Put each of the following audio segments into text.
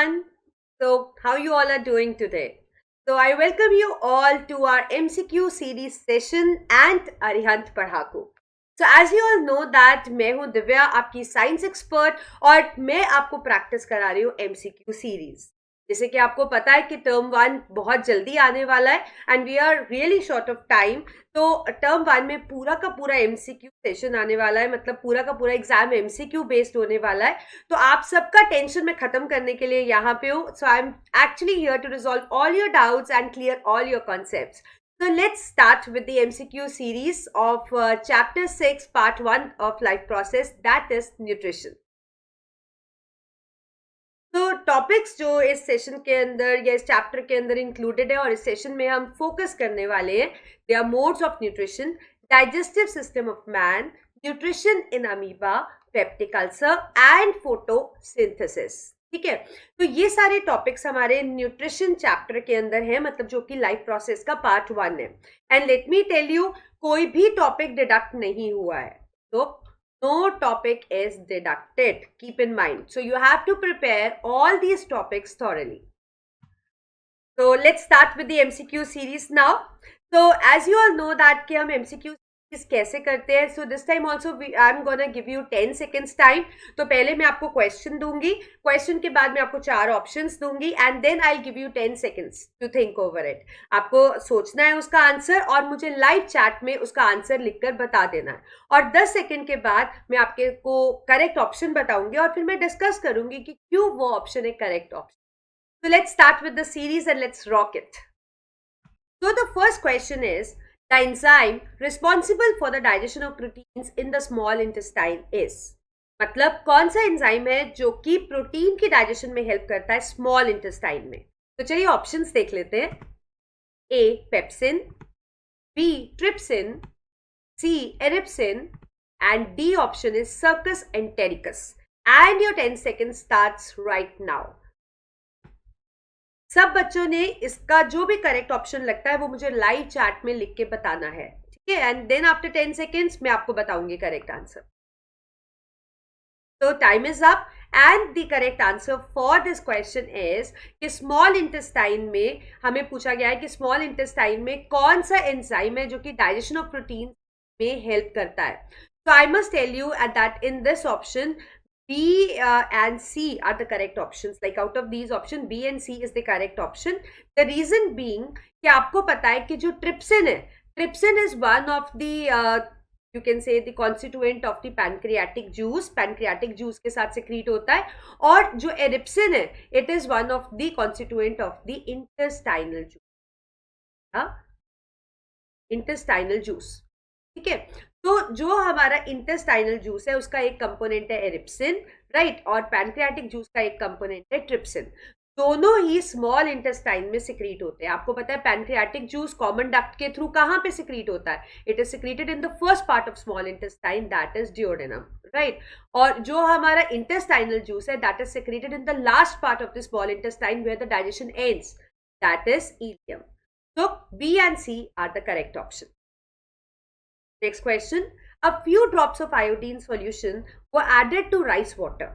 everyone. So, how you all are doing today? So, I welcome you all to our MCQ series session and Arihant Padhaku. So, as you all know that मैं हूँ दिव्या आपकी science expert और मैं आपको practice करा रही हूँ MCQ series. जैसे कि आपको पता है कि टर्म 1 बहुत जल्दी आने वाला है and we are really short of time. तो टर्म 1 में पूरा का पूरा MCQ सेशन आने वाला है, मतलब पूरा का पूरा एग्जाम MCQ बेस्ड होने वाला है. तो आप सबका टेंशन मैं खत्म करने के लिए यहाँ पे हूँ. So I am actually here to resolve all your doubts and clear all your concepts. So let's start with the MCQ series of chapter 6 part 1 of life process, that is nutrition. तो topics जो इस session के अंदर या इस chapter के अंदर included है और इस सेशन में हम फोकस करने वाले हैं, they are modes of nutrition, digestive system of man, nutrition in amoeba, peptic ulcer and photosynthesis. ठीक है, तो ये सारे टॉपिक्स हमारे न्यूट्रिशन चैप्टर के अंदर है, मतलब जो कि लाइफ प्रोसेस का पार्ट 1 है. And let me tell you, कोई भी टॉपिक डिडक्ट नहीं हुआ है, तो no topic is deducted, keep in mind. So you have to prepare all these topics thoroughly. So let's start with the MCQ series now. So as you all know that कि हम MCQ series कैसे करते हैं. So this time also I'm gonna give you 10 seconds time. तो पहले मैं आपको question दूंगी, क्वेश्चन के बाद मैं आपको 4 ऑप्शंस दूंगी and then I give you 10 seconds to think over it. आपको सोचना है उसका आंसर और मुझे लाइव चैट में उसका आंसर लिखकर बता देना है. और 10 सेकेंड के बाद मैं आपके को करेक्ट ऑप्शन बताऊंगी और फिर मैं डिस्कस करूंगी कि क्यों वो ऑप्शन है correct option. So let's start with the series and let's rock it. So the first question is, the enzyme responsible for the digestion of proteins in the small intestine is. मतलब कौन सा enzyme है जो कि protein की digestion में help करता है स्मॉल इंटेस्टाइन में. तो चलिए ऑप्शंस देख लेते हैं. A pepsin, B trypsin, C erepsin and D option is succus entericus. And your 10 seconds starts right now. सब बच्चों ने इसका जो भी करेक्ट ऑप्शन लगता है वो मुझे लाइव चैट में लिख के बताना है, ठीक है. एंड देन आफ्टर 10 seconds मैं आपको बताऊंगी करेक्ट आंसर. तो time is up and the correct answer for this question is कि स्मॉल इंटेस्टाइन में हमें पूछा गया है कि स्मॉल इंटेस्टाइन में कौन सा एंजाइम है जो कि डाइजेशन ऑफ प्रोटीन में हेल्प करता है. So I must tell you that in this option, B and C are the correct options. Like out of these options, B and C is the correct option. The reason being कि आपको पता है कि जो trypsin है, trypsin is one of the you can say the constituent of the pancreatic juice. Pancreatic juice के साथ secrete होता है. और जो एरिप्सिन है, it is one of the constituent of the intestinal juice. Intestinal juice. ठीक है. तो जो हमारा इंटेस्टाइनल जूस है उसका एक कंपोनेंट है एरिप्सिन, राइट, और पैनक्रियाटिक जूस का एक कंपोनेंट है ट्रिप्सिन. दोनों ही स्मॉल इंटेस्टाइन में सिक्रीट होते हैं. आपको पता है पैनक्रियाटिक जूस कॉमन डक्ट के थ्रू कहाँ पे सिक्रीट होता है? It is secreted in the first part of small intestine, that is duodenum, right. और जो हमारा इंटेस्टाइनल जूस है that is secreted in the last part of the small intestine where the digestion ends, that is ilium. So B and C are the correct option. Next question. A few drops of iodine solution were added to rice water.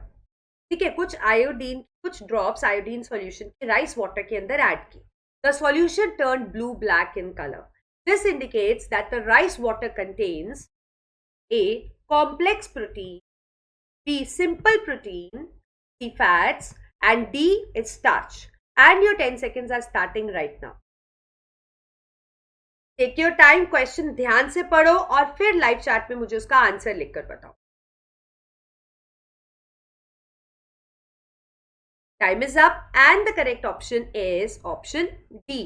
ठीक है, कुछ iodine, कुछ drops iodine solution के rice water के अंदर add की. The solution turned blue black in color. This indicates that the rice water contains A complex protein, B simple protein, C fats and D is starch. And your 10 seconds are starting right now. Take your time, question ध्यान से पढ़ो और फिर live chat में मुझे उसका answer लिखकर बताओ. Time is up and the correct option is option D.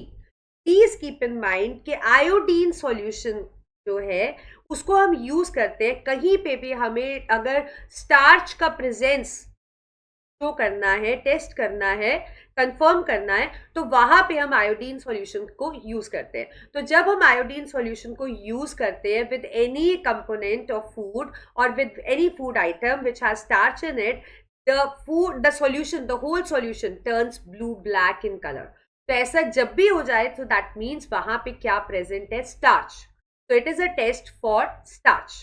Please keep in mind कि आयोडीन सॉल्यूशन जो है उसको हम यूज करते हैं कहीं पे भी हमें अगर स्टार्च का प्रेजेंस शो करना है, टेस्ट करना है, कंफर्म करना है, तो वहां पे हम आयोडीन सॉल्यूशन को यूज करते हैं. तो जब हम आयोडीन सॉल्यूशन को यूज करते हैं with any component of food और with any food item which has starch in it, the solution, the whole solution turns blue black in color. तो ऐसा जब भी हो जाए तो that means वहां पे क्या प्रेजेंट है? Starch. So it is a test for starch.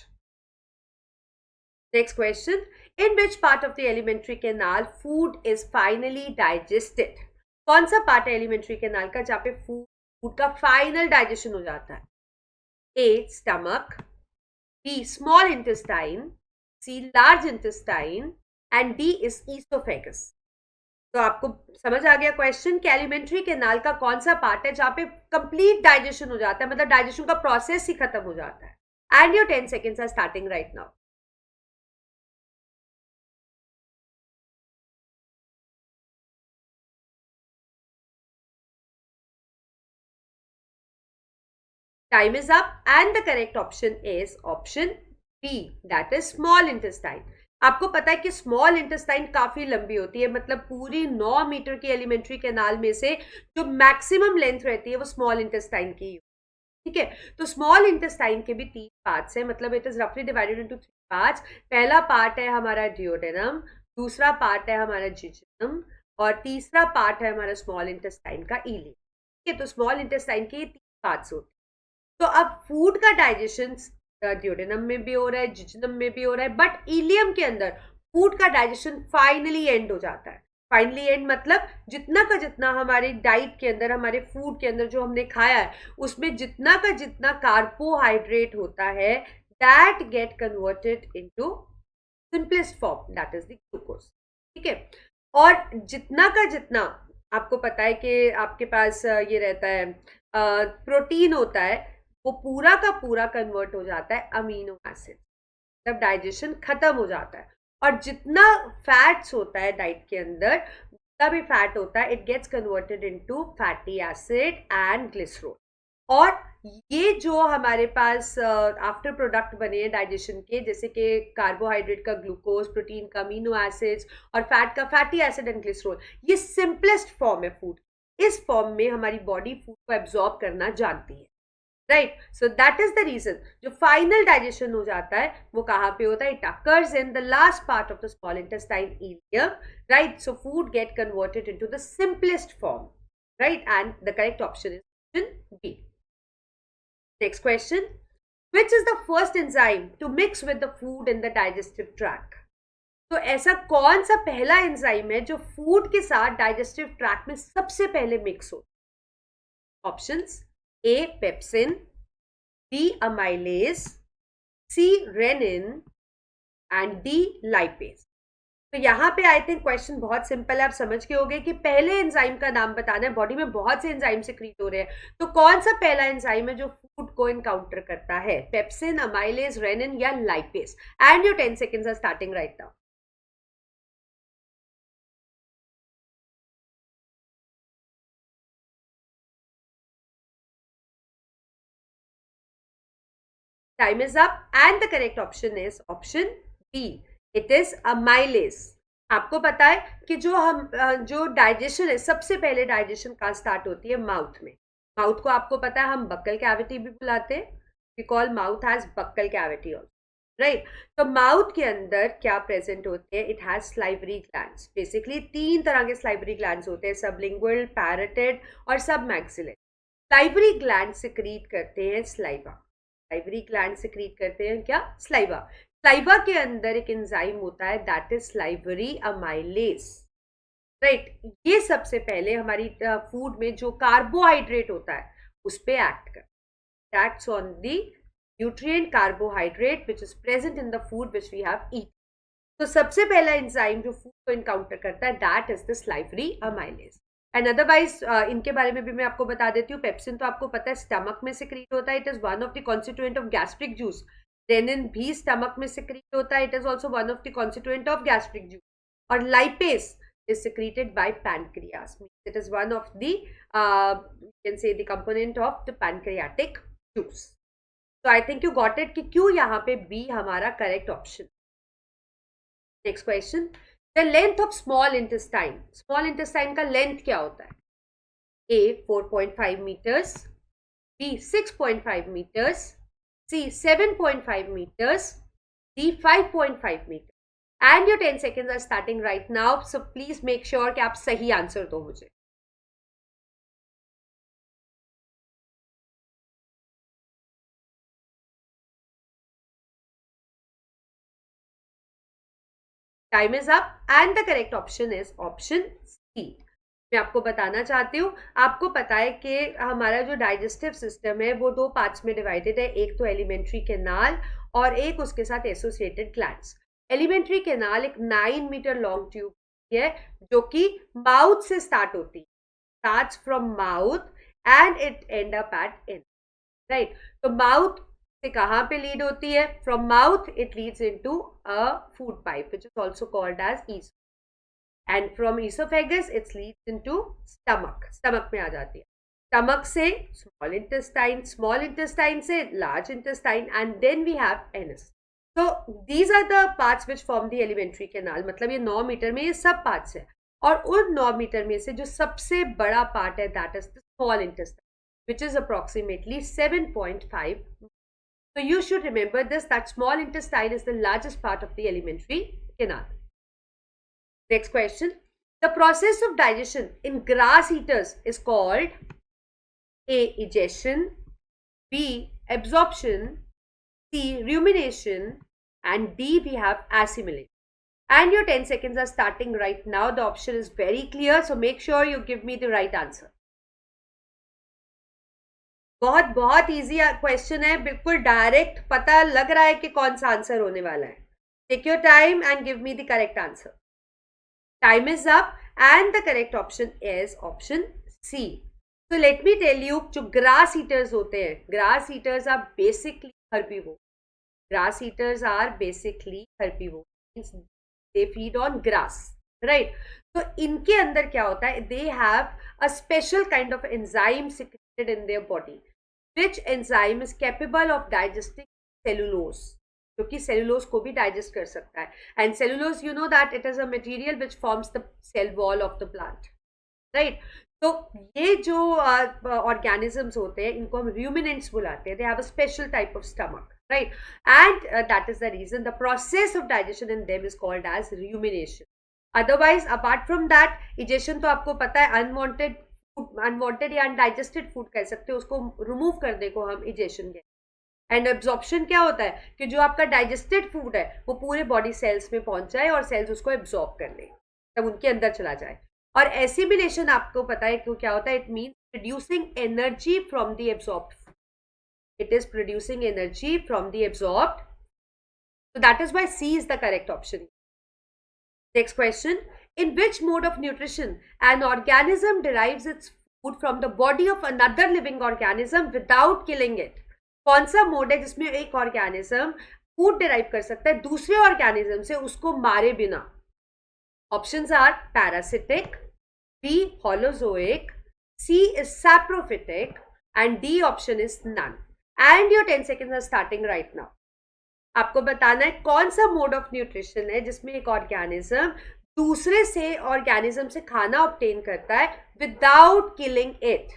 Next question. In which part of the alimentary canal food is finally digested? कौन सा पार्ट है एलिमेंट्री कैनाल का जहाँ पे फूड का फाइनल डाइजेशन हो जाता है? A stomach, B small intestine, C large intestine and D is oesophagus. तो आपको समझ आ गया क्वेश्चन कि एलिमेंट्री कैनाल का कौन सा पार्ट है जहां पे कंप्लीट डाइजेशन हो जाता है, मतलब डाइजेशन का प्रोसेस ही खत्म हो जाता है. And your 10 seconds are starting right now. Time is up and the correct option is option B, that is small intestine. आपको पता है कि स्मॉल इंटेस्टाइन काफी लंबी होती है, मतलब पूरी 9 मीटर की एलिमेंट्री कैनाल में से जो मैक्सिमम लेंथ रहती है वो स्मॉल इंटेस्टाइन की. ठीक है, तो स्मॉल इंटेस्टाइन के भी 3 पार्ट्स हैं, मतलब इट इज रफली डिवाइडेड इनटू 3 पार्ट्स. पहला पार्ट है हमारा डियोडेनम, दूसरा पार्ट है हमारा जिजनम और तीसरा पार्ट है हमारा स्मॉल इंटेस्टाइन का इलियम. ठीक है, तो स्मॉल इंटेस्टाइन के 3 पार्ट्स होते हैं. तो अब फूड का डाइजेशन ड्यूडेनम में भी हो रहा है, जिजनम में भी हो रहा है, बट इलियम के अंदर फूड का डाइजेशन फाइनली एंड हो जाता है. फाइनली एंड मतलब जितना का जितना हमारे डाइट के अंदर, हमारे फूड के अंदर जो हमने खाया है उसमें जितना का जितना कार्बोहाइड्रेट होता है that get converted into simplest form, that is the glucose. ठीक है, और जितना का जितना आपको पता है कि आपके पास ये रहता है प्रोटीन होता है, वो पूरा का पूरा कन्वर्ट हो जाता है अमीनो एसिड, तब डाइजेशन खत्म हो जाता है. और जितना फैट्स होता है डाइट के अंदर, जितना भी फैट होता है, it gets converted into fatty acid and glycerol. और ये जो हमारे पास आफ्टर प्रोडक्ट बने हैं डाइजेशन के, जैसे कि कार्बोहाइड्रेट का ग्लूकोज, प्रोटीन का अमीनो एसिड्स और फैट का फैटी एसिड एंड ग्लिसरॉल, ये सिंपलेस्ट फॉर्म है फूड. इस फॉर्म में हमारी बॉडी फूड को एब्जॉर्ब करना जानती है. Right, so that is the reason जो फाइनल डाइजेशन हो जाता है वो कहाँ पे होता है? It occurs in the last part of the small intestine ileum. Right, so food get converted into the simplest form. Right, and the correct option is option B. Next question. Which is the first enzyme to mix with the food in the digestive tract? तो ऐसा कौन सा पहला enzyme है जो food के साथ digestive tract में सबसे पहले मिक्स हो? Options: A pepsin, B amylase, C rennin and D lipase. तो यहाँ पे आई थिंक क्वेश्चन बहुत सिंपल है. आप समझ के होंगे कि पहले एंजाइम का नाम बताना है. बॉडी में बहुत से एंजाइम सिक्रीट हो रहे हैं, तो कौन सा पहला एंजाइम है जो फूड को एनकाउंटर करता है? पेप्सिन, अमाइलेज, रेनिन या lipase? And your 10 seconds are starting right now. Time is up and the correct option is option B. It is amylase. आपको पता है कि जो डाइजेशन है, सबसे पहले डाइजेशन कहाँ स्टार्ट होती है? माउथ में. माउथ को आपको पता है हम बक्कल कैविटी भी बुलाते हैं. We call mouth has buccal cavity also. Right, तो माउथ के अंदर क्या प्रेजेंट होते हैं? It has salivary glands. Basically 3 तरह के स्लाइवरी ग्लैंड्स होते हैं, सबलिंगुअल, पैरेटेड और सब मैक्सिलरी. स्लाइवरी ग्लैंड सिक्रीट करते हैं स्लाइवा. स्लाइवरी ग्लैंड सिक्रीट करते हैं क्या? स्लाइवा. स्लाइवा के अंदर एक एंजाइम होता है that is salivary amylase. Right, ये सबसे पहले हमारी फूड में जो कार्बोहाइड्रेट होता है उस पे एक्ट कर acts on the nutrient carbohydrate which is present in the food which we have eat. तो सबसे पहला एंजाइम जो फूड को इनकाउंटर करता है that is the salivary amylase. And otherwise इनके बारे में भी मैं आपको बता देती हूँ. पेप्सिन तो आपको पता है स्टमक में सिक्रीट होता है. It is one of the constituent of gastric juice. Rennin भी स्टमक में सिक्रीट होता है. It is also one of the constituent of gastric juice. और lipase is secreted by pancreas. It is one of the you can say the component of the pancreatic juice. So I think you got it कि क्यों यहाँ पे B हमारा correct option. Next question. The length of small intestine. Small intestine का length क्या होता है? A 4.5 meters, B 6.5 meters, C 7.5 meters, D 5.5 meters. And your 10 seconds are starting right now. So please make sure कि आप सही answer दो मुझे. Time is up and the correct option is option C. मैं आपको बताना चाहती हूँ, आपको पता है कि हमारा जो डाइजेस्टिव सिस्टम है वो 2 पार्ट्स में डिवाइडेड है, एक तो एलिमेंट्री कैनाल और एक उसके साथ एसोसिएटेड ग्लैंड्स। एलिमेंट्री कैनाल एक 9 मीटर लॉन्ग ट्यूब है जो कि माउथ से स्टार्ट होती है, starts from mouth and it end up at in, right. तो माउथ से कहाँ पे लीड होती है? From mouth it leads into a food pipe which is also called as oeso, and from oesophagus it leads into stomach, stomach में आ जाती है। स्टमक से स्मॉल इंटेस्टाइन से large intestine, and then we have anus. तो these are the parts which form the alimentary canal. मतलब ये 9 metre में ये सब पार्ट्स है, और उन 9 मीटर में से जो सबसे बड़ा पार्ट है that is the small intestine which is approximately 7.5. So you should remember this, that small intestine is the largest part of the alimentary canal. Next question. The process of digestion in grass eaters is called A. Egestion, B. Absorption, C. Rumination, and D. We have assimilation. And your 10 seconds are starting right now. The option is very clear, so make sure you give me the right answer. बहुत easy question है, बिल्कुल direct, पता लग रहा है कि कौन सा आंसर होने वाला है। Take your time and give me the correct answer. Time is up and the correct option is option C. तो लेट मी टेल यू, जो ग्रास ईटर्स होते हैं, grass eaters are basically herbivore. Grass eaters are basically herbivore, means they feed on grass, right. तो इनके अंदर क्या होता है, they have a special kind of enzyme secreted in their body, which enzyme is capable of digesting cellulose, जो कि cellulose को भी digest कर सकता है। And cellulose, you know that it is a material which forms the cell wall of the plant, right? तो ये जो organisms होते हैं इनको हम ruminants बुलाते हैं। They have a special type of stomach, right? And that is the reason the process of digestion in them is called as rumination. Otherwise, apart from that, digestion तो आपको पता है अनवांटेड या अनडाइजेस्टेड फूड कह सकते हो, उसको remove करने को हम इजेशन कहते हैं। एंड एब्जॉर्प्शन क्या होता है कि जो आपका डाइजेस्टेड फूड है वो पूरे बॉडी सेल्स में पहुंच जाए और सेल्स उसको एब्जॉर्ब कर ले, तब उनके अंदर चला जाए। और एसिमिलेशन आपको पता है कि क्या होता है, it means producing energy from the absorbed food, it is producing energy from the absorbed, so that is why C is the correct option. Next question. In which mode of nutrition an organism derives its food from the body of another living organism without killing it? कौन सा mode है जिसमें एक organism food derive कर सकता है दूसरे organism से उसको मारे बिना? Options are parasitic, B holozoic, C is saprophytic, and D option is none. And your 10 seconds are starting right now. आपको बताना है कौन सा मोड ऑफ न्यूट्रिशन है जिसमें एक ऑर्गेनिज्म दूसरे से ऑर्गेनिज्म से खाना ऑब्टेन करता है without killing it.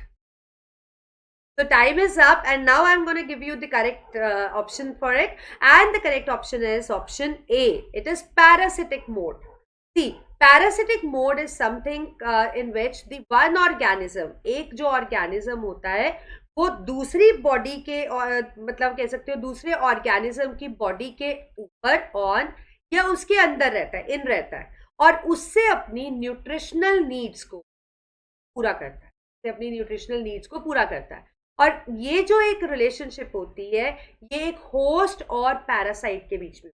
So time is up and now I'm going to give you the correct option for it, and the correct option is option A. It is parasitic mode. See, parasitic mode is something in which the one organism, एक जो organism होता है वो दूसरी body के मतलब कह सकते हो दूसरे ऑर्गेनिज्म की बॉडी के ऊपर ऑन या उसके अंदर रहता है, इन रहता है, और उससे अपनी न्यूट्रिशनल नीड्स को पूरा करता है, अपनी न्यूट्रिशनल नीड्स को पूरा करता है। और ये जो एक रिलेशनशिप होती है ये एक होस्ट और पैरासाइट के बीच में,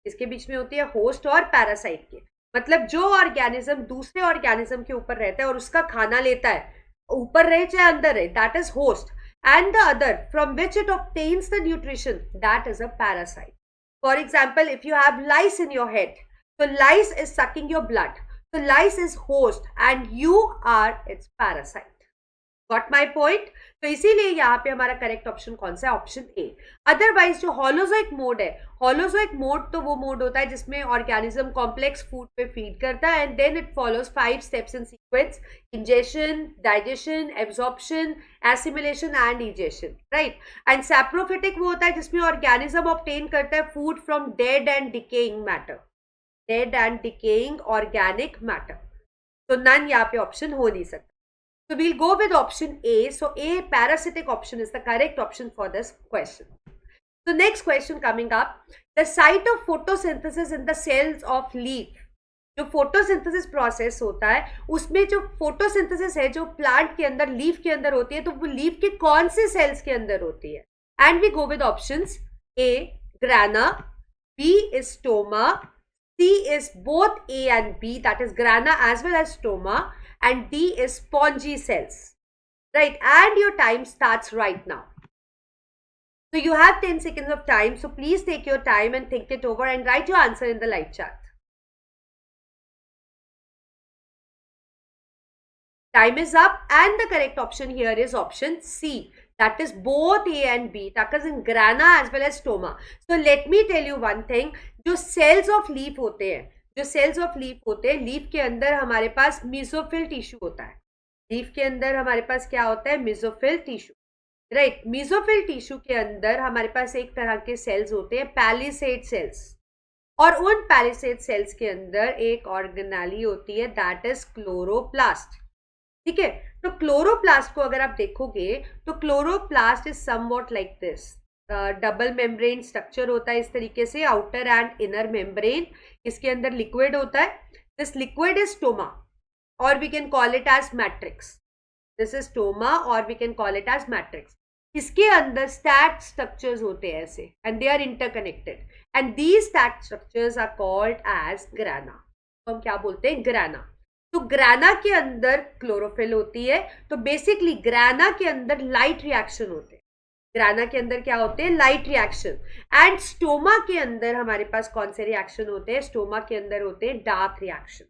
इसके बीच में होती है होस्ट और पैरासाइट के। मतलब जो ऑर्गेनिज्म दूसरे ऑर्गेनिज्म के ऊपर रहता है और उसका खाना लेता है, ऊपर रहे चाहे अंदर रहे, that is host, and the other from which it obtains the nutrition, that is a parasite. For example, if you have lice in your head, so lice is sucking your blood, so lice is host and you are its parasite. Got my point? तो इसीलिए यहाँ पे हमारा correct option कौन सा है? Option ए। Otherwise जो हॉलोजोइक mode है, हॉलोजोइक मोड तो वो मोड होता है जिसमें ऑर्गेनिज्म कॉम्प्लेक्स फूड पे फीड करता है, and then it follows 5 steps in sequence: ingestion, digestion, absorption, assimilation and egestion, right. And saprophytic वो होता है जिसमें ऑर्गेनिज्म ऑब्टेन करता है food from dead and decaying matter, dead and decaying organic matter. So none यहाँ पे option हो नहीं सकता. So we'll go with option A. So A, parasitic option, is the correct option for this question. So next question coming up. the site of photosynthesis in the cells of leaf. जो photosynthesis process होता है उसमें जो photosynthesis है जो plant के अंदर leaf के अंदर होती है तो वो लीफ के कौन से सेल्स के अंदर होती है. And we go with options. A grana, B is stoma, C is both A and B, that is grana as well as stoma, and D is spongy cells. Right, and your time starts right now. So you have 10 seconds of time. So please take your time and think it over and write your answer in the live chat. Time is up and the correct option here is option C. That is both A and B. That is in grana as well as stoma. So let me tell you one thing. जो cells of leaf होते हैं, जो cells of leaf होते हैं, leaf के अंदर हमारे पास mesophyll tissue होता है. leaf के अंदर हमारे पास क्या होता है? mesophyll tissue. Right, mesophyll tissue के अंदर हमारे पास एक तरह के सेल्स होते हैं पैलिसेड सेल्स, और उन पैलिसेड सेल्स के अंदर एक ऑर्गेनेली होती है दैट इज क्लोरोप्लास्ट. ठीक है, तो क्लोरोप्लास्ट को अगर आप देखोगे तो chloroplast is somewhat like this. Double membrane structure होता है इस तरीके से, आउटर एंड इनर मेम्ब्रेन. इसके अंदर लिक्विड होता है. दिस लिक्विड इज स्टोमा और we can call it as matrix. This is stroma और we can call it as matrix. इसके अंदर स्टैक्ड स्ट्रक्चर्स होते हैं ऐसे and they are interconnected and these stacked structures are called as grana. तो हम क्या बोलते हैं? ग्राना. तो ग्राना के अंदर क्लोरोफिल होती है. तो बेसिकली ग्राना के अंदर लाइट रिएक्शन होते हैं. ग्राना के अंदर क्या होते हैं? Light reaction. एंड स्टोमा के अंदर हमारे पास कौन से रिएक्शन होते हैं? स्टोमा के अंदर होते हैं dark reaction.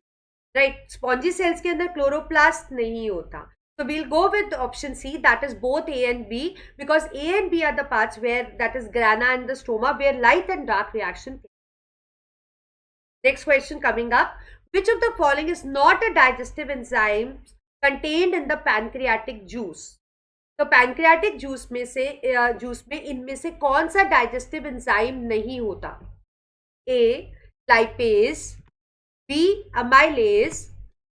Right, spongy cells के अंदर क्लोरोप्लास्ट नहीं होता. So we'll go with option C, that is both A and B, because A and B are the parts where, that is grana and the stoma, where light and dark reaction. Next question coming up. Which of the following is not a digestive enzyme contained in the pancreatic juice? तो pancreatic juice में इनमें से कौन सा digestive enzyme नहीं होता? A. lipase, B. amylase,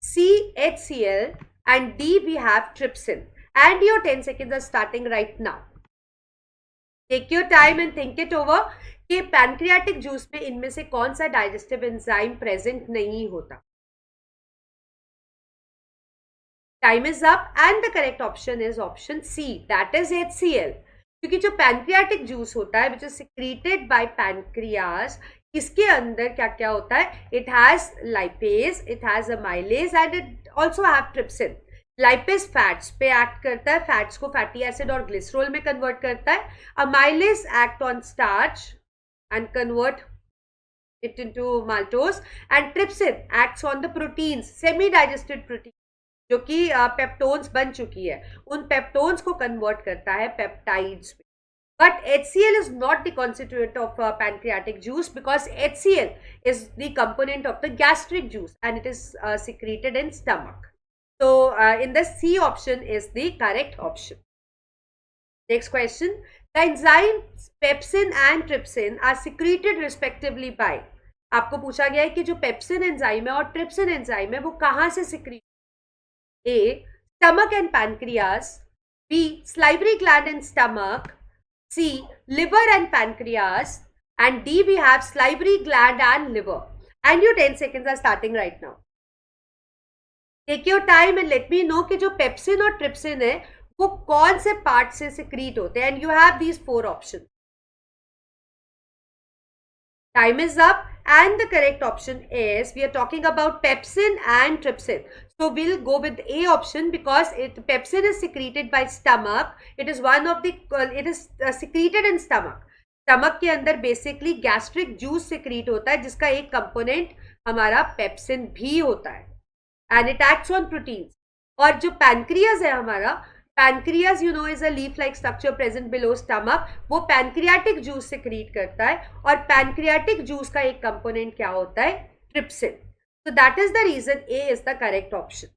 C. HCl, and D we have trypsin. And your 10 seconds are starting right now. Take your time and think it over कि pancreatic juice में इनमें से कौन सा डाइजेस्टिव एंजाइम प्रेजेंट नहीं होता. Time is up and the correct option is option C, that is HCl. क्योंकि जो पैनक्रियाटिक जूस होता है which is secreted by pancreas, इसके अंदर क्या क्या होता है? It has lipase, it has amylase and it also have trypsin. Lipase fats पे एक्ट करता है, फैट्स को फैटी एसिड और ग्लिसरॉल में कन्वर्ट करता है. Amylase act on starch and convert it into maltose, and trypsin acts on the proteins, semi digested protein जो कि पेप्टोन्स बन चुकी है, उन पेप्टोन्स को कन्वर्ट करता है पेप्टाइड्स में. But HCl is not the constituent of pancreatic juice because HCl is the component of the gastric juice and it is secreted in stomach. So in the C option is the correct option. Next question. The enzymes pepsin and trypsin are secreted respectively by. आपको पूछा गया है कि जो pepsin enzyme है और trypsin enzyme है वो कहाँ से secrete? A. Stomach and pancreas. B. Salivary gland and stomach. C. Liver and pancreas. And D. We have salivary gland and liver. And your 10 seconds are starting right now. Take your time and let me know कि जो pepsin और trypsin है वो कौन से part से secrete होते हैं. And you have these 4 options. Time is up and the correct option is, we are talking about pepsin and trypsin. So we'll go with A option because pepsin is secreted by stomach. It is one of the, it is secreted in stomach. Stomach के अंदर basically gastric juice secrete होता है जिसका एक component हमारा pepsin भी होता है. And it acts on proteins. और जो pancreas है हमारा, pancreas you know is a leaf like structure present below stomach, वो pancreatic juice secrete करता है और pancreatic juice का एक component क्या होता है? Trypsin. So that is the reason A is the correct option.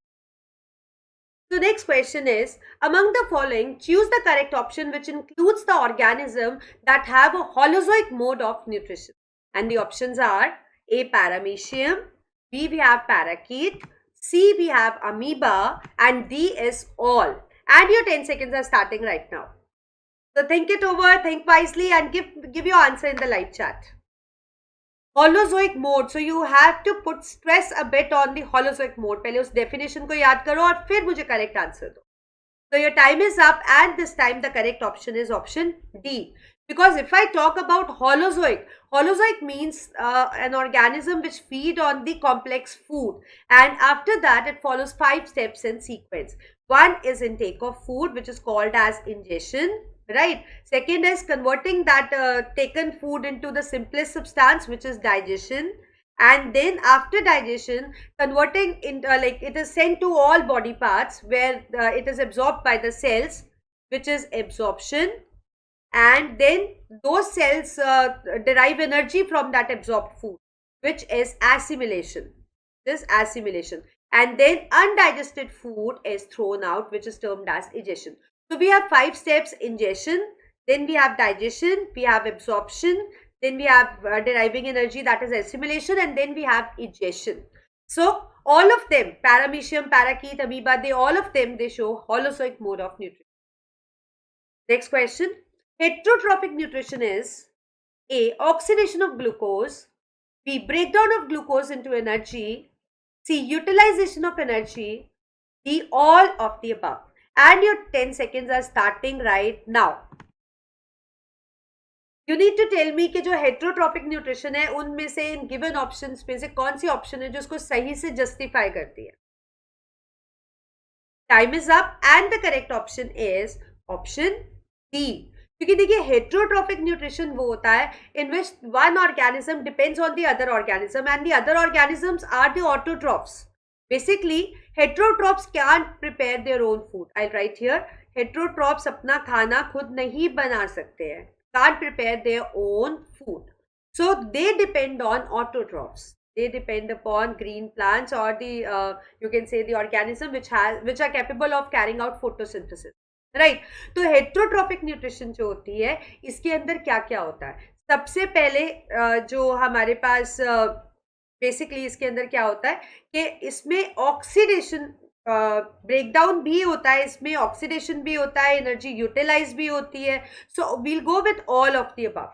So next question is, among the following, choose the correct option which includes the organism that have a holozoic mode of nutrition. And the options are A. Paramecium, B. we have parakeet, C. we have amoeba, and D is all. And your 10 seconds are starting right now. So think it over, think wisely and give your answer in the live chat. Holozoic mode, so you have to put stress a bit on the holozoic mode. पहले उस definition को याद करो और फिर मुझे correct answer दो. So your time is up, and this time the correct option is option D. Because if I talk about holozoic means an organism which feed on the complex food, and after that it follows 5 steps in sequence. One is intake of food, which is called as ingestion, right? Second is converting that taken food into the simplest substance, which is digestion. And then after digestion, converting into like it is sent to all body parts where it is absorbed by the cells, which is absorption. And then those cells derive energy from that absorbed food, which is assimilation. And then undigested food is thrown out, which is termed as egestion. So we have 5 steps: ingestion, then we have digestion, we have absorption, then we have deriving energy, that is assimilation, and then we have egestion. So all of them, paramecium, parakeet, amoeba, they show holozoic mode of nutrition. Next question. Heterotrophic nutrition is A. Oxidation of glucose, B. Breakdown of glucose into energy, C. Utilization of energy, D. All of the above. And your 10 seconds are starting right now. You need to tell me कि जो heterotrophic nutrition है उनमें से इन given options में से कौन सी option है जो उसको सही से justify करती है. Time is up, and the correct option is option D. क्योंकि देखिए heterotrophic nutrition वो होता है in which one organism depends on the other organism, and the other organisms are the autotrophs. Basically, heterotrophs can't prepare their own food. I'll write here, heterotrophs अपना खाना खुद नहीं बना सकते हैं, can't prepare their own food. So they depend on autotrophs. They depend upon green plants or the you can say the organism which are capable of carrying out photosynthesis. Right तो heterotrophic nutrition जो होती है इसके अंदर क्या क्या होता है. सबसे पहले जो हमारे पास बेसिकली इसके अंदर क्या होता है कि इसमें ऑक्सीडेशन ब्रेकडाउन भी होता है, इसमें ऑक्सीडेशन भी होता है, एनर्जी यूटिलाइज भी होती है. So will go with all of the above.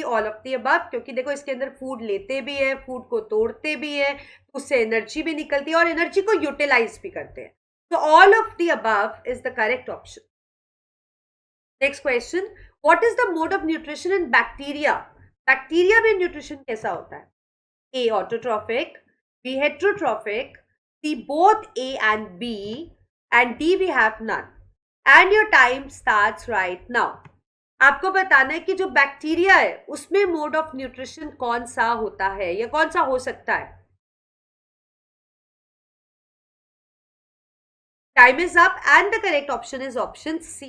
All of the above, क्योंकि देखो इसके अंदर फूड लेते भी है, फूड को तोड़ते भी है, उससे एनर्जी भी निकलती है और एनर्जी को यूटिलाइज भी करते हैं. So all of the above is the correct option. Next question. What is the mode of nutrition in bacteria? Bacteria में nutrition कैसा होता है? A. Autotrophic, B. Heterotrophic, C. Both A and B, and D we have none. And your time starts right now. आपको बताना है कि जो bacteria है उसमें मोड ऑफ न्यूट्रिशन कौन सा होता है या कौन सा हो सकता है. Time is up, and the correct option is option C.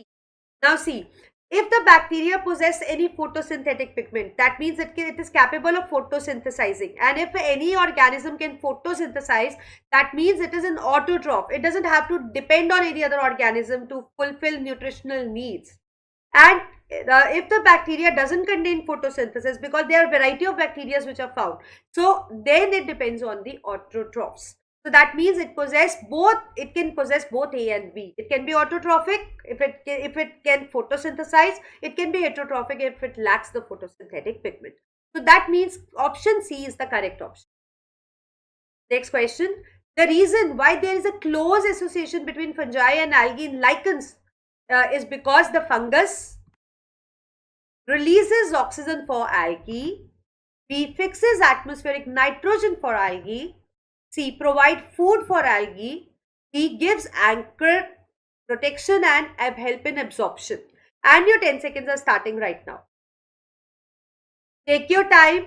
Now see, if the bacteria possess any photosynthetic pigment, that means it is capable of photosynthesizing. And if any organism can photosynthesize, that means it is an autotroph. It doesn't have to depend on any other organism to fulfill nutritional needs. And if the bacteria doesn't contain photosynthesis, because there are a variety of bacteria which are found, so then it depends on the autotrophs. So that means it can possess both A and B. It can be autotrophic if it can photosynthesize. It can be heterotrophic if it lacks the photosynthetic pigment. So that means option C is the correct option. Next question. The reason why there is a close association between fungi and algae in lichens is because the fungus releases oxygen for algae, B. fixes atmospheric nitrogen for algae, C. provide food for algae, D. gives anchor protection and help in absorption. And your 10 seconds are starting right now. Take your time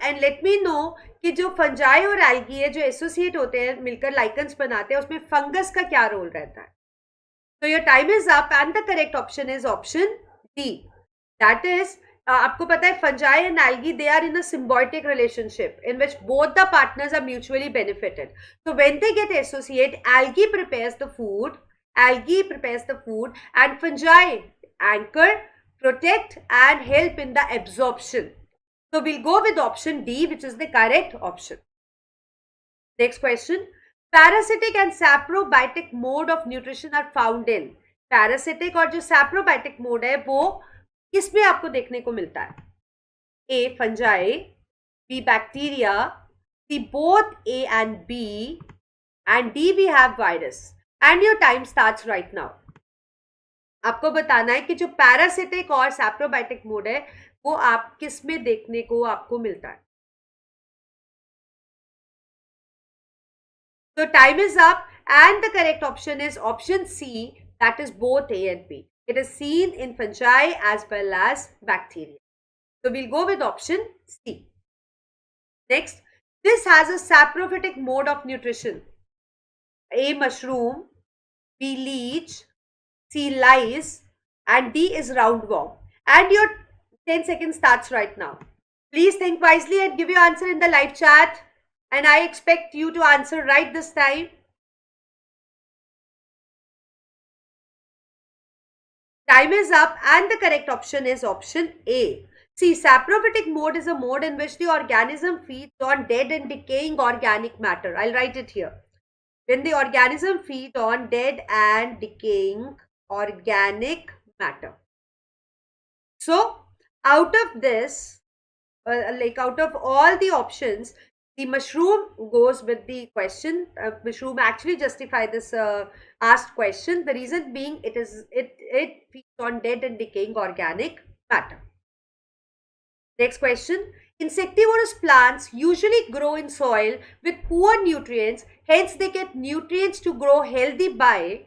and let me know कि जो fungi और algae है जो associate होते हैं मिलकर lichens बनाते हैं उसमें फंगस का क्या रोल रहता है. So your time is up, and the correct option is option D. That is, आपको पता है fungi and algae, they are in a symbiotic relationship in which both the partners are mutually benefited. So when they get associate, algae prepares the food, and fungi anchor, protect and help in the absorption. So we'll go with option D, which is the correct option. Next question. Parasitic and saprobiotic mode of nutrition are found in. Parasitic और जो saprobiotic mode है वो किसमें आपको देखने को मिलता है. A. Fungi, B. Bacteria, C. Both A and B, and D. We have virus. And your time starts right now. आपको बताना है कि जो पैरासिटिक और सैप्रोबाइटिक मोड है वो आप किस में देखने को आपको मिलता है. So time is up and the correct option is option C, that is both A and B. It is seen in fungi as well as bacteria. So we'll go with option C. Next, this has a saprophytic mode of nutrition. A. Mushroom, B. Leech, C. Lice, and D is roundworm. And your 10 seconds starts right now. Please think wisely and give your answer in the live chat. And I expect you to answer right this time. Time is up and the correct option is option A. See, saprophytic mode is a mode in which the organism feeds on dead and decaying organic matter. I'll write it here. When the organism feeds on dead and decaying organic matter. So, out of this, out of all the options, the mushroom goes with the question. Mushroom actually justify this asked question. The reason being it feeds on dead and decaying organic matter. Next question. Insectivorous plants usually grow in soil with poor nutrients. Hence, they get nutrients to grow healthy by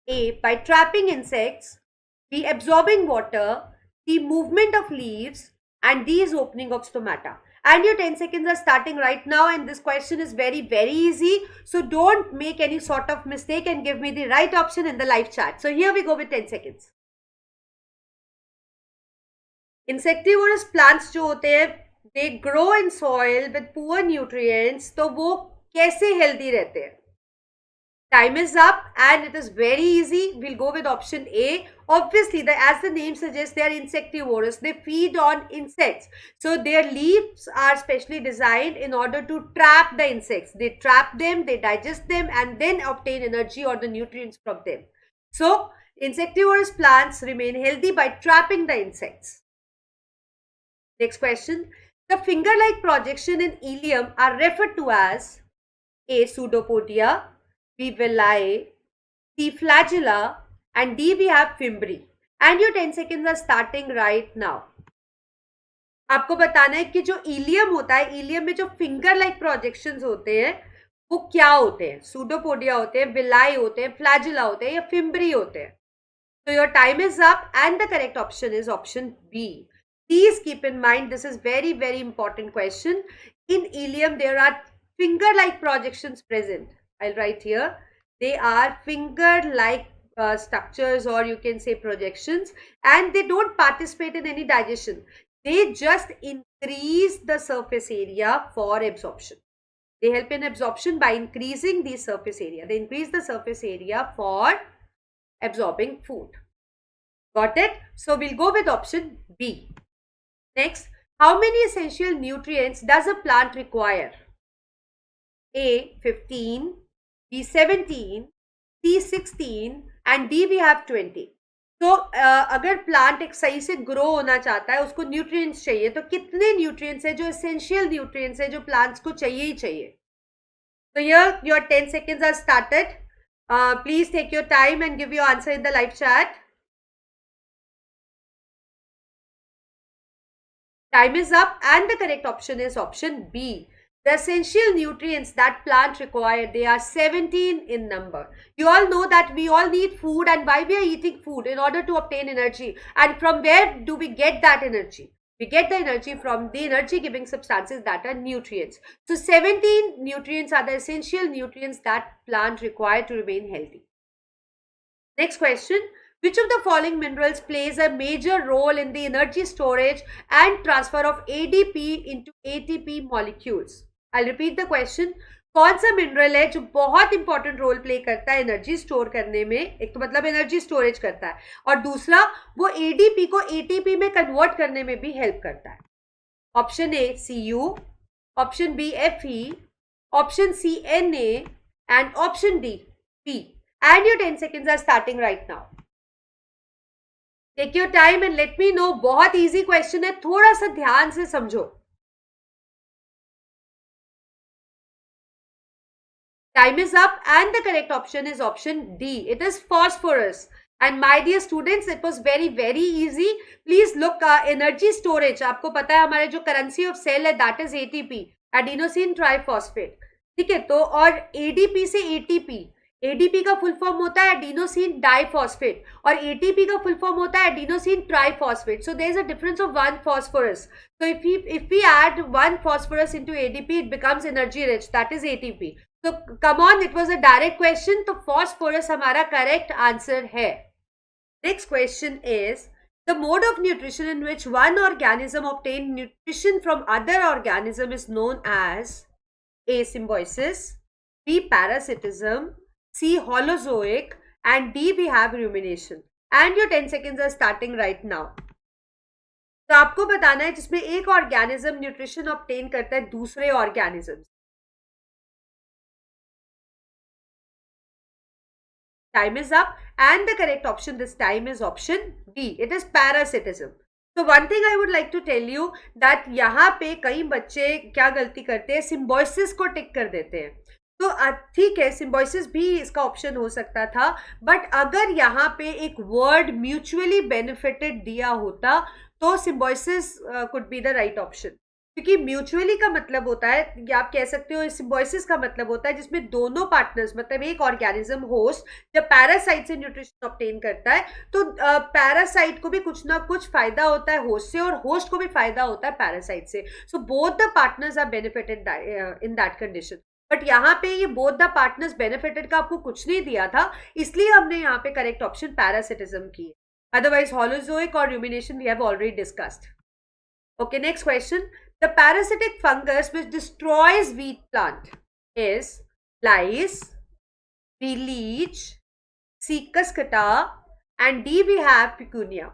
A. By trapping insects, B. Absorbing water, C. Movement of leaves, and D is opening of stomata. And your 10 seconds are starting right now, and this question is very, very easy. So don't make any sort of mistake and give me the right option in the live chat. So here we go with 10 seconds. Insectivorous plants जो होते हैं, they grow in soil with poor nutrients, तो वो कैसे healthy रहते हैं? Time is up and it is very easy. We'll go with option A. Obviously, as the name suggests, they are insectivorous. They feed on insects. So their leaves are specially designed in order to trap the insects. They trap them, they digest them, and then obtain energy or the nutrients from them. So insectivorous plants remain healthy by trapping the insects. Next question. The finger-like projection in ileum are referred to as A. Pseudopodia, B. villi, C. flagella, and D. we have fimbri. And your 10 seconds are starting right now. आपको बताना है कि जो ilium होता है, ilium में जो finger like projections होते हैं वो क्या होते हैं? सूडोपोडिया होते हैं, विलाई होते हैं, फ्लैजिला होते हैं या फिम्बरी होते हैं. So your time is up and the correct option is option B. Please keep in mind, this is very, very important question. In ileum, there are finger-like projections present. I'll write here. They are finger-like structures, or you can say projections, and they don't participate in any digestion. They just increase the surface area for absorption. They help in absorption by increasing the surface area. They increase the surface area for absorbing food. Got it? So we'll go with option B. Next, how many essential nutrients does a plant require? A. 15, B. 17, C. 16, and D we have 20. तो अगर plant एक सही से grow होना चाहता है, उसको nutrients चाहिए, तो कितने न्यूट्रिएंट्स है जो एसेंशियल न्यूट्रिएंट्स है जो प्लांट्स को चाहिए ही चाहिए? तो here your 10 seconds are started. Please take your time and give your answer in the live chat. Time is up and the correct option is option B. The essential nutrients that plant require, they are 17 in number. You all know that we all need food, and why we are eating food? In order to obtain energy. And from where do we get that energy? We get the energy from the energy giving substances that are nutrients. So 17 nutrients are the essential nutrients that plant require to remain healthy. Next question. Which of the following minerals plays a major role in the energy storage and transfer of ADP into ATP molecules? I'll repeat the question. कौन सा mineral है जो बहुत important role play करता है energy store करने में? एक तो मतलब एनर्जी स्टोरेज करता है, और दूसरा वो एडीपी को एटीपी में कन्वर्ट करने में भी हेल्प करता है. Option A Cu, option B Fe, option C Na, and option D P. And your 10 seconds are starting right now. Take your time and let me know. बहुत easy question है, थोड़ा सा ध्यान से समझो. Time is up and the correct option is option D. It is phosphorus. And my dear students, it was very very easy. Please look, energy storage. आपको पता है हमारे जो currency of cell है that is ATP, adenosine triphosphate. ठीक है, तो और ADP से ATP, एडीपी का फुल फॉर्म होता है एडिनोसिन डाइफॉस्फेट और एटीपी का फुल फॉर्म होता है adenosine triphosphate. So there is a difference of one phosphorus. So if we add one phosphorus into ADP it becomes energy rich, that is ATP. तो come on, it was a direct question, तो phosphorus हमारा correct answer है. Next question is the mode of nutrition in which one organism obtain nutrition from other organism is known as A. symbiosis, B. parasitism, C. holozoic, and D. we have rumination. And your 10 seconds are starting right now. तो आपको बताना है जिसमें एक organism nutrition obtain करता है दूसरे organism. Time is up and the correct option this time is option B. It is parasitism. So one thing I would like to tell you that यहाँ पे कई बच्चे क्या गलती करते हैं, सिम्बोसिस को टिक कर देते हैं. तो ठीक है, सिम्बोसिस भी इसका ऑप्शन हो सकता था, बट अगर यहाँ पे एक वर्ड म्यूचुअली बेनिफिटेड दिया होता तो Symbiosis could be the right option. क्योंकि म्यूचुअली का मतलब होता है, या आप कह सकते हो सिम्बोसिस का मतलब होता है जिसमें दोनों पार्टनर्स, मतलब एक ऑर्गेनिज्म होस्ट जब पैरासाइट से न्यूट्रिशन ऑब्टेन करता है तो पैरासाइट को भी कुछ ना कुछ फायदा होता है होस्ट से और होस्ट को भी फायदा होता है पैरासाइट से. So both the partners are benefited in that condition. But यहाँ पे ये बोथ द पार्टनर्स बेनिफिटेड का आपको कुछ नहीं दिया था, इसलिए हमने यहाँ पे करेक्ट ऑप्शन पैरासिटिज्म की. अदरवाइज हॉलोजोइक और rumination we have already discussed. Okay, next question. The parasitic fungus which destroys wheat plant is lice, B. leech, C. cuscuta, and D. we have picunia.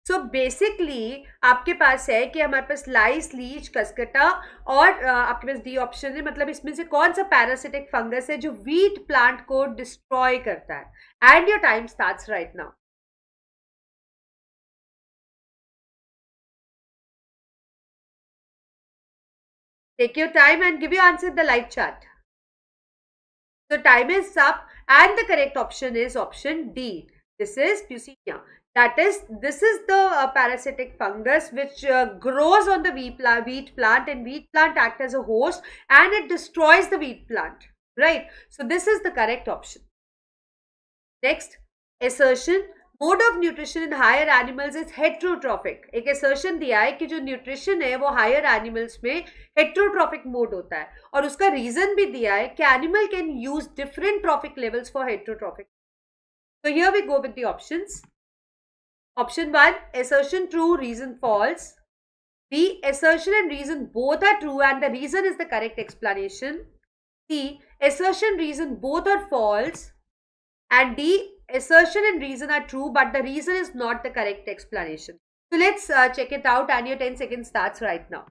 So basically आपके पास है कि हमारे पास लाइस, Leach, कस्कटा और आपके पास D option है. मतलब इसमें से कौन सा पैरासिटिक फंगस है जो व्हीट प्लांट को डिस्ट्रॉय करता है. And your time starts right now. Take your time and give your answer in the live chat. So time is up and the correct option is option D. This is Puccinia. That is, this is the parasitic fungus which grows on the wheat plant, and wheat plant act as a host and it destroys the wheat plant. Right? So this is the correct option. Next, assertion. Mode of nutrition in higher animals is heterotrophic. एक assertion दिया है कि जो nutrition है वो higher animals में heterotrophic mode होता है, और उसका रीजन भी दिया है कि animal can use different trophic levels for heterotrophic. So here we go with the options. Option 1, assertion true, reason false. B, assertion and reason both are true and the reason is the correct explanation. C, assertion reason both are false. And D, assertion and reason are true but the reason is not the correct explanation. So let's check it out and your 10 seconds starts right now.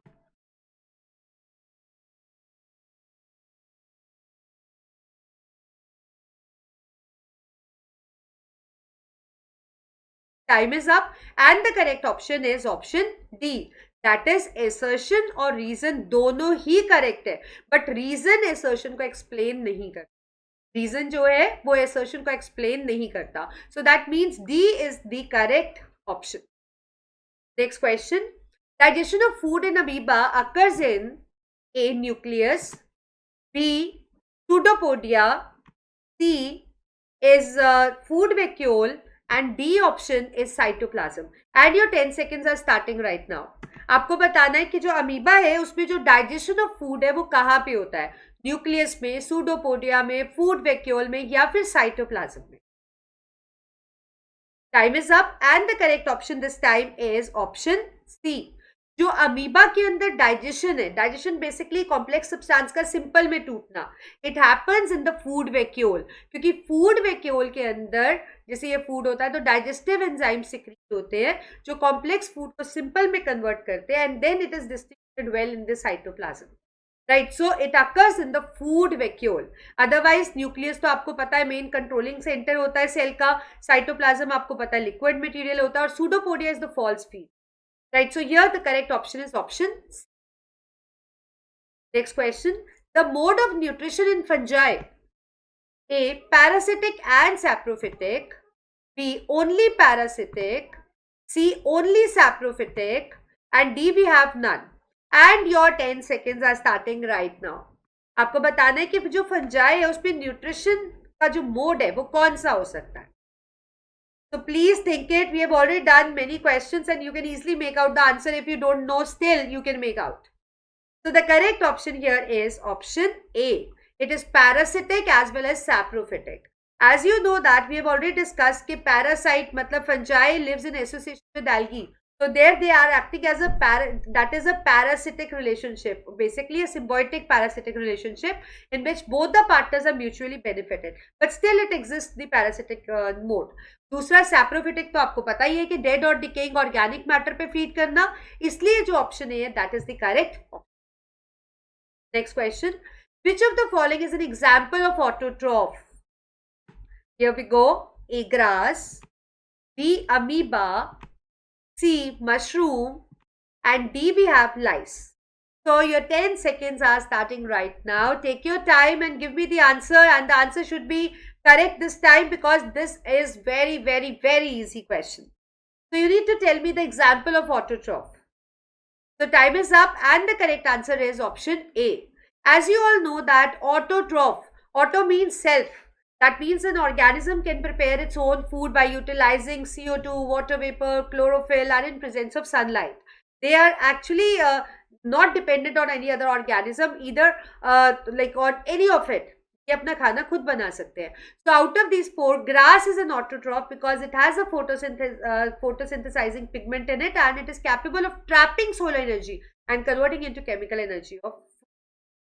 Time is up and the correct option is option D. That is, assertion और reason दोनों ही correct है, but reason assertion को explain नहीं करता. Reason जो है वो assertion को explain नहीं करता. So that means D is the correct option. Next question. Digestion of food in amoeba occurs in A. nucleus, B. pseudopodia, C. is food vacuole, and D option is cytoplasm. And your 10 seconds are starting right now. आपको बताना है कि जो amoeba है उसमें जो digestion of food है वो कहाँ पे होता है, न्यूक्लियस में, सूडोपोडिया में, फूड वैक्यूल में या फिर साइटोप्लाज्म में. Time is up and the correct option this time is option C. जो अमीबा के अंदर डाइजेशन है, डाइजेशन बेसिकली कॉम्प्लेक्स सब्सटेंस का सिंपल में टूटना, it happens in the food vacuole. क्योंकि फूड वैक्यूल के अंदर जैसे ये फूड होता है तो डाइजेस्टिव एंजाइम सिक्रीट होते हैं जो कॉम्प्लेक्स फूड को सिंपल में कन्वर्ट करते हैं and then it is distributed well in the cytoplasm. Right. So it occurs in the food vacuole. Otherwise nucleus तो आपको पता है मेन कंट्रोलिंग सेंटर होता है सेल का. साइटोप्लाज्म आपको पता है लिक्विड मटेरियल होता है और pseudopodia is the false feed. Right. So here the correct option is option. Next question. The mode of nutrition in fungi. A. Parasitic and saprophytic. B. Only parasitic. C. Only saprophytic. And D. We have none. And your 10 seconds are starting right now. आपको बताना है कि जो fungi है उसमें nutrition का जो mode है वो कौन सा हो सकता है. So please think it. We have already done many questions and you can easily make out the answer. If you don't know still, you can make out. So the correct option here is option A. It is parasitic as well as saprophytic. As you know that we have already discussed कि parasite मतलब fungi lives in association with algae. So there they are acting as that is a parasitic relationship, basically a symbiotic parasitic relationship in which both the partners are mutually benefited. But still it exists the parasitic mode. दूसरा saprophytic तो आपको पता ही है कि dead और decaying organic matter पे feed करना, इसलिए जो option है that is the correct option. Next question. Which of the following is an example of autotroph? Here we go. A. Grass. B. Amoeba. C. Mushroom. And D. We have lice. So your 10 seconds are starting right now. Take your time and give me the answer. And the answer should be correct this time because this is very, very, very easy question. So you need to tell me the example of autotroph. So time is up and the correct answer is option A. As you all know that autotroph, auto means self. That means an organism can prepare its own food by utilizing CO2, water vapor, chlorophyll and in presence of sunlight. They are actually not dependent on any other organism either like on any of it. ये अपना खाना खुद बना सकते हैं. So out of these four, grass is an autotroph because it has a photosynthesizing pigment in it and it is capable of trapping solar energy and converting into chemical energy of.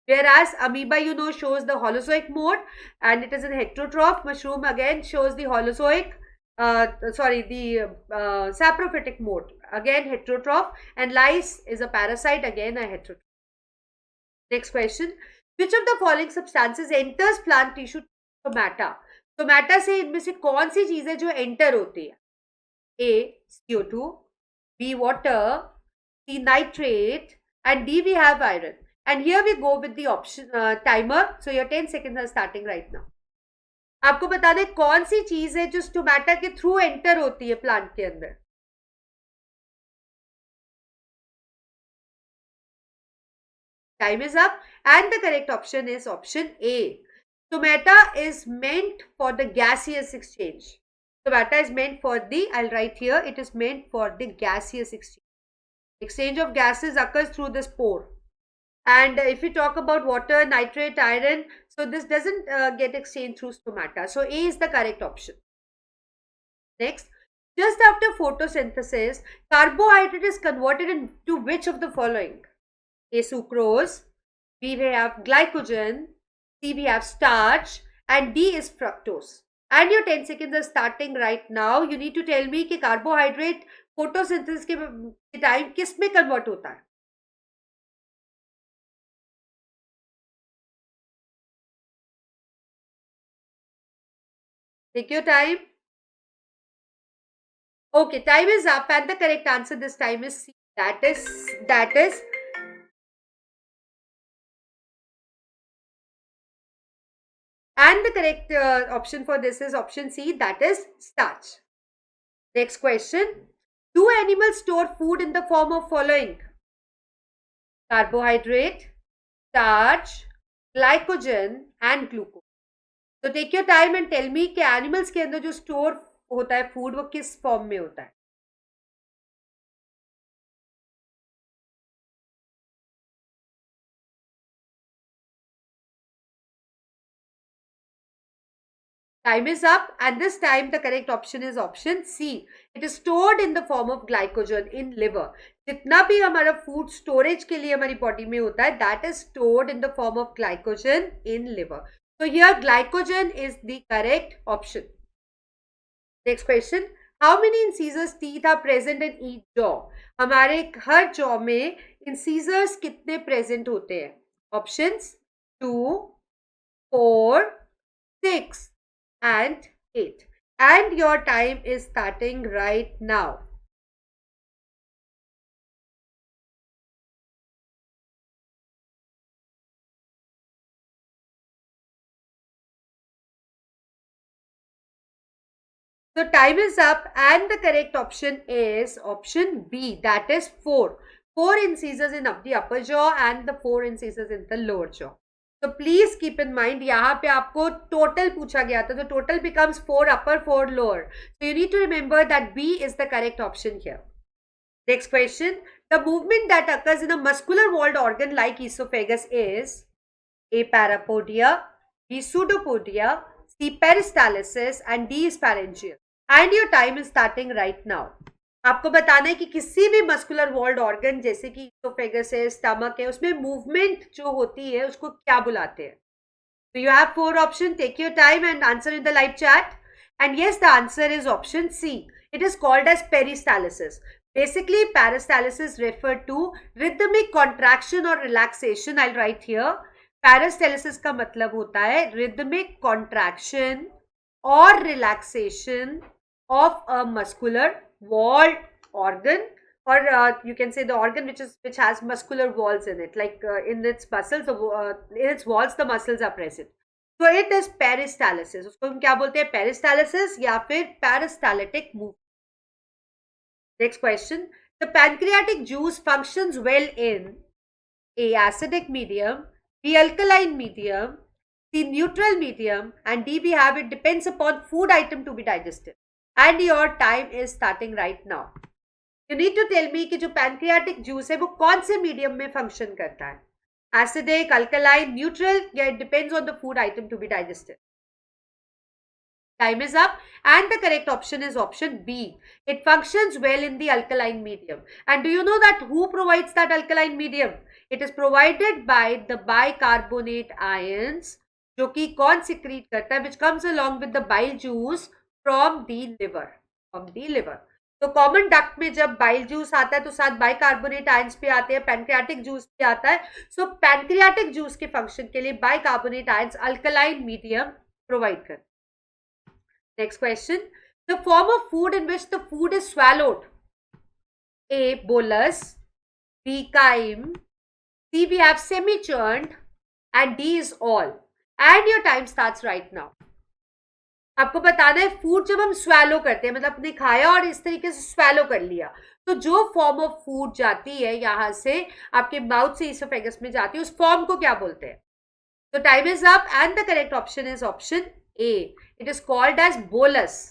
Whereas amoeba, you know, shows the Holozoic mode and it is an heterotroph. Mushroom again shows the Holozoic, saprophytic mode, again heterotroph, and lice is a parasite, again a heterotroph. Next question. Which of the following substances enters plant tissue? Stomata. Stomata से इनमें से कौन सी चीजें जो enter होती है? A. CO2, B. Water, C. Nitrate, and D. We have iron. And here we go with the option timer. So your 10 seconds are starting right now. आपको बताना है कौन सी चीज है जो स्टोमेटा के थ्रू एंटर होती है प्लांट के अंदर. Time is up and the correct option is option A. Stomata is meant for the gaseous exchange. Stomata is meant for the, I'll write here, it is meant for the gaseous exchange. Exchange of gases occurs through the spore. And if we talk about water, nitrate, iron, so this doesn't get exchanged through stomata. So A is the correct option. Next, just after photosynthesis, carbohydrate is converted into which of the following? A. Sucrose, B. We have glycogen, C. We have starch, and D is fructose. And your 10 seconds are starting right now. You need to tell me कि carbohydrate photosynthesis के time किस में convert होता है? Take your time. Okay, time is up and the correct answer this time is C. That is and the correct option for this is option C, that is starch. Next question. Do animals store food in the form of following? Carbohydrate, starch, glycogen and glucose. So take your time and tell me कि animals के अंदर जो store होता है food वो किस form में होता है? Time is up and this time the correct option is option C. It is stored in the form of glycogen in liver. जितना भी हमारा food storage के लिए हमारी body में होता है that is stored in the form of glycogen in liver. So here glycogen is the correct option. Next question. How many incisors teeth are present in each jaw? हमारे हर jaw में incisors कितने present होते हैं? Options 2, 4, 6 and 8. And your time is starting right now. So time is up and the correct option is option B, that is 4. 4 incisors in the upper jaw and the 4 incisors in the lower jaw. So please keep in mind यहाँ पे आपको total पूछा गया था, तो total becomes 4 upper, 4 lower. So you need to remember that B is the correct option here. Next question. The movement that occurs in a muscular walled organ like esophagus is A. Parapodia, B. Pseudopodia, C. Peristalsis and D is pharyngeal. And your time is starting right now. आपको बताना है कि किसी भी muscular walled organ जैसे कि oesophagus है, stomach है, उसमें मूवमेंट जो होती है उसको क्या बुलाते हैं? So you have 4 options. Take your time and answer in the live chat. And yes, the answer is option C. It is called as peristalsis. Basically, peristalsis refer to rhythmic contraction or relaxation. I'll write here. Peristalsis का मतलब होता है rhythmic contraction or relaxation of a muscular walled organ, or you can say the organ which has muscular walls in it, like in its muscles, in its walls the muscles are present. So it is peristalsis. उसको हम क्या बोलते हैं? Peristalsis या फिर peristaltic movement. Next question. The pancreatic juice functions well in A. Acidic medium, B. Alkaline medium, C. Neutral medium, and D. We have it depends upon food item to be digested. And your time is starting right now. You need to tell me कि जो pancreatic juice है वो कौन से medium में function करता है? Acidic, alkaline, neutral, yeah, it depends on the food item to be digested. Time is up and the correct option is option B. It functions well in the alkaline medium. And do you know that who provides that alkaline medium? It is provided by the bicarbonate ions, जो कि कौन secrete करता है, which comes along with the bile juice from the liver. From the liver. तो common duct में जब bile juice आता है तो साथ बाइकार्बोनेट आयंस भी आते हैं, पैनक्रियाटिक जूस भी आता है. सो पैनक्रियाटिक जूस के फंक्शन के लिए bicarbonate ions alkaline medium provide करते. Next question. The form of food in which the food is swallowed. A. Bolus, B. Chyme, C. We have semi churned and D is all. And your time starts right now. आपको बताना है food जब हम swallow करते हैं, मतलब आपने खाया और इस तरीके से स्वैलो कर लिया, तो जो फॉर्म ऑफ फूड जाती है यहां से आपके माउथ से इसोफेगस में जाती है, उस फॉर्म को क्या बोलते हैं? तो time is up and the correct option is option A. It is called as bolus.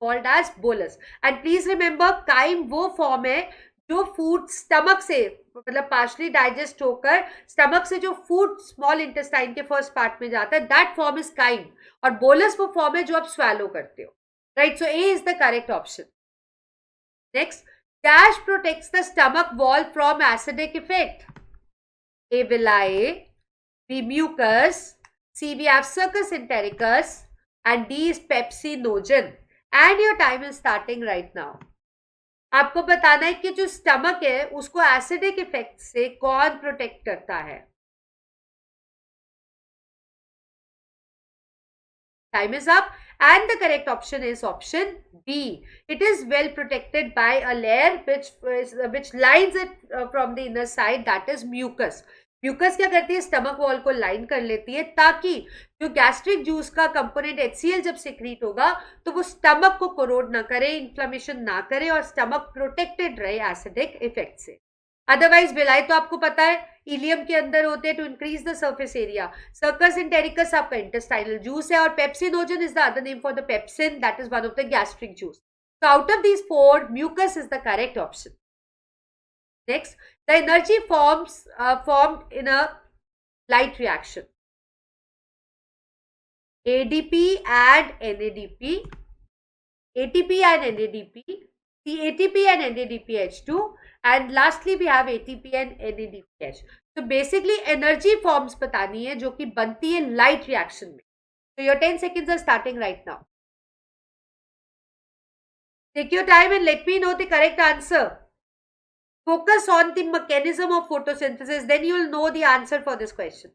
Called as bolus. And please remember, chyme वो फॉर्म है जो फूड स्टमक से, मतलब पार्शली डाइजेस्ट होकर स्टमक से जो फूड स्मॉल इंटेस्टाइन के first part में जाता है, दैट फॉर्म इज काइम. और बोलस वो फॉर्म है जो आप स्वैलो करते हो. Right. So A is the correct option. Next. Dash protects the stomach wall from acidic effect. A. Villi, B. Mucus, C. We have succus entericus and D is pepsinogen. And your time is starting right now. आपको बताना है कि जो stomach है उसको acidic effect से कौन protect करता है. Time is up and the correct option is option B. It is well protected by a layer which lines it from the inner side, that is mucus. Mucus क्या करती है? Stomach wall को line कर लेती है ताकि जो gastric juice का कंपोनेंट HCl जब सिक्रीट होगा तो वो स्टमक को कोरोड ना करे, इन्फ्लेमेशन ना करे और स्टमक प्रोटेक्टेड रहे एसिडिक इफेक्ट से. अदरवाइज विलाई तो आपको पता है इलियम के अंदर होते हैं to increase the surface area. Succus entericus आपका इंटेस्टाइनल जूस है और pepsinogen is the other name for the pepsin, that is one of the gastric juice. So out of these four, mucus is the correct option. Next, the energy formed in a light reaction. ADP and NADP, ATP and NADP, ATP and NADPH2, and lastly we have ATP and NADPH. So basically energy forms बतानी है जो कि बनती है light reaction में. So your 10 seconds are starting right now. Take your time and let me know the correct answer. Focus on the mechanism of photosynthesis, then you will know the answer for this question.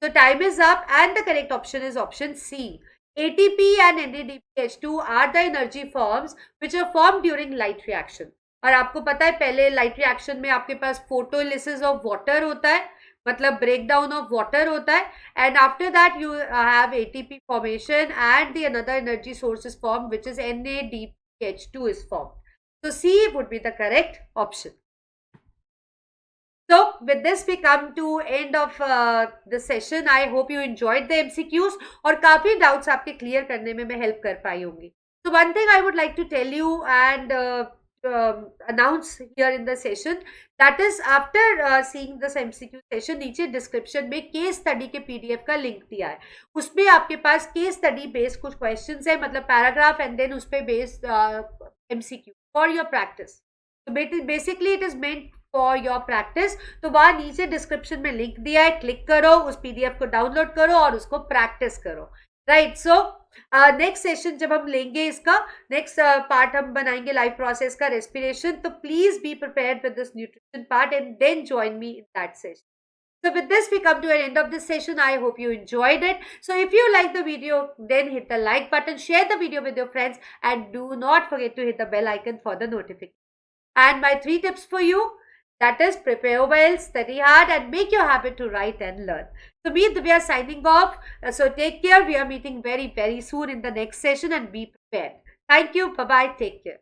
So time is up and the correct option is option C. ATP and NADPH2 are the energy forms which are formed during light reaction. और आपको पता है पहले light reaction में आपके पास photolysis of water होता है, मतलब ब्रेक डाउन ऑफ वाटर होता है, and after that you have ATP formation and the another energy source is form which is NADPH2 is formed. So C would be the correct option. So with this we come to end of the session. I hope you enjoyed the MCQs और काफी doubts आपके clear करने में मैं help कर पाई होंगी. So one thing I would like to tell you and announce here in the session, that is after seeing this MCQ session, नीचे description में case study के PDF का link दिया है. उसमें आपके पास case study based कुछ questions है, मतलब paragraph and then उस पे based MCQ for your practice. So basically it is meant for your practice. तो वहां नीचे डिस्क्रिप्शन में लिंक दिया है, क्लिक करो, उस पीडीएफ को डाउनलोड करो और उसको प्रैक्टिस करो. राइट. सो नेक्स्ट सेशन जब हम लेंगे इसका नेक्स्ट पार्ट हम बनाएंगे लाइफ प्रोसेस का रेस्पिरेशन. तो please be prepared with this nutrition part and then join me in that session. So with this we come to an end of this session. I hope you enjoyed it. So if you like the video, then hit the like button, share the video with your friends and do not forget to hit the bell icon for the notification. And my 3 tips for you, that is, prepare well, study hard and make your habit to write and learn. So me, we are signing off. So take care. We are meeting very, very soon in the next session and be prepared. Thank you. Bye-bye. Take care.